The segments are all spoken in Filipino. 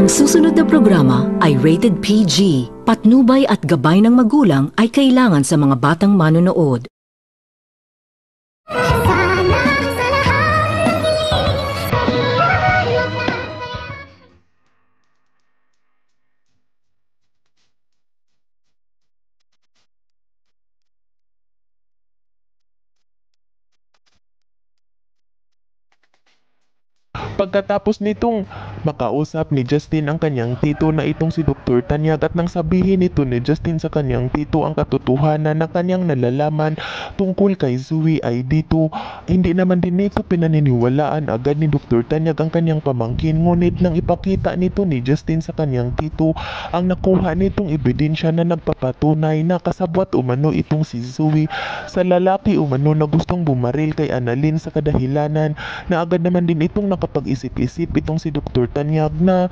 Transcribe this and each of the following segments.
Ang susunod na programa ay rated PG. Patnubay at gabay ng magulang ay kailangan sa mga batang manonood. Pagkatapos nitong makausap ni Justin ang kanyang tito na itong si Dr. Tanyag at nang sabihin nito ni Justin sa kanyang tito ang katotohanan na kanyang nalalaman tungkol kay Zoe ay dito hindi naman din nito pinaniniwalaan agad ni Dr. Tanyag ang kanyang pamangkin, ngunit nang ipakita nito ni Justin sa kanyang tito ang nakuha nitong ebidensya na nagpapatunay na kasabwat umano itong si Zoe sa lalaki umano na gustong bumaril kay Annalyn sa kadahilanan na agad naman din itong nakapag-isip-isip itong si Dr. Tanyag na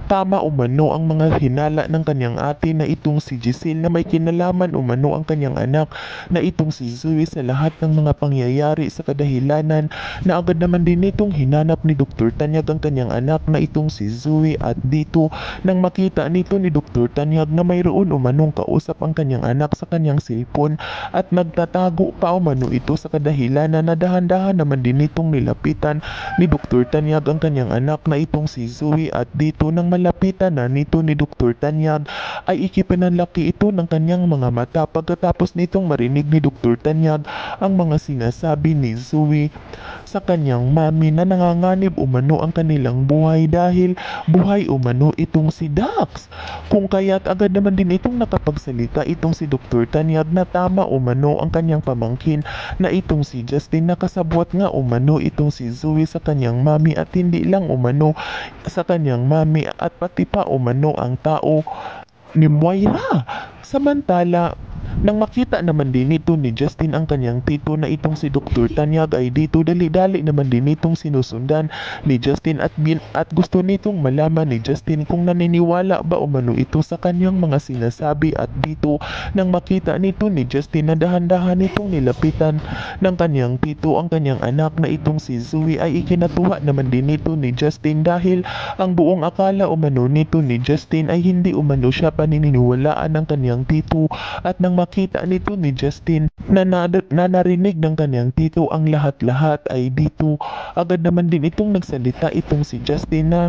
tama umano ang mga hinala ng kanyang ate na itong si Giselle na may kinalaman umano ang kanyang anak na itong si Zoe sa lahat ng mga pangyayari sa kadahilanan na agad naman din itong hinanap ni Dr. Tanyag ang kanyang anak na itong si Zoe at dito nang makita nito ni Dr. Tanyag na mayroon umanong kausap ang kanyang anak sa kanyang cellphone at nagtatago pa umano ito sa kadahilanan na dahan-dahan naman din itong nilapitan ni Dr. Tanyag ang kanyang anak na itong si Zoe at dito nang malapitan na nito ni Dr. Tanyag ay ikipananlaki ito ng kanyang mga mata pagkatapos nitong marinig ni Dr. Tanyag ang mga sinasabi ni Zoe sa kanyang mami na nanganganib umano ang kanilang buhay dahil buhay umano itong si Dax. Kung kaya't agad naman din itong nakapagsalita itong si Dr. Tanyag na tama umano ang kanyang pamangkin na itong si Justin na kasabwat nga umano itong si Zoe sa kanyang mami at hindi lang umano sa kanyang mami at pati pa umano ang tao ni Moira. Samantala, nang makita naman din ito ni Justin ang kanyang tito na itong si Dr. Tanyag ay dito dali-dali naman din itong sinusundan ni Justin at gusto nitong malaman ni Justin kung naniniwala ba umano ito sa kanyang mga sinasabi at dito nang makita nito ni Justin na dahan-dahan itong nilapitan ng kanyang tito ang kanyang anak na itong si Zoe ay ikinatuwa naman din ito ni Justin dahil ang buong akala umano nito ni Justin ay hindi umano siya paniniwalaan ng kanyang tito at nang makita nito ni Justin na narinig ng kanyang tito ang lahat-lahat ay dito agad naman din itong nagsalita itong si Justin na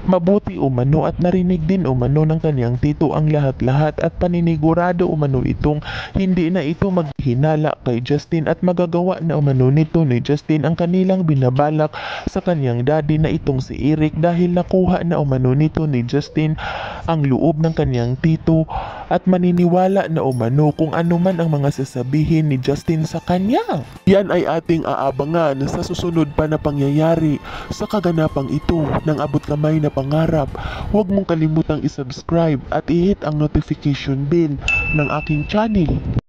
mabuti umano at narinig din umano ng kanyang tito ang lahat-lahat at paninigurado umano itong hindi na ito maghinala kay Justin at magagawa na umano nito ni Justin ang kanilang binabalak sa kanyang daddy na itong si Eric dahil nakuha na umano nito ni Justin ang loob ng kanyang tito at maniniwala na umano kung ano man ang mga sasabihin ni Justin sa kanya. Yan ay ating aabangan sa susunod pa na pangyayari sa kaganapang ito ng abot kamay na pangarap. Huwag mong kalimutang isubscribe at i-hit ang notification bell ng aking channel.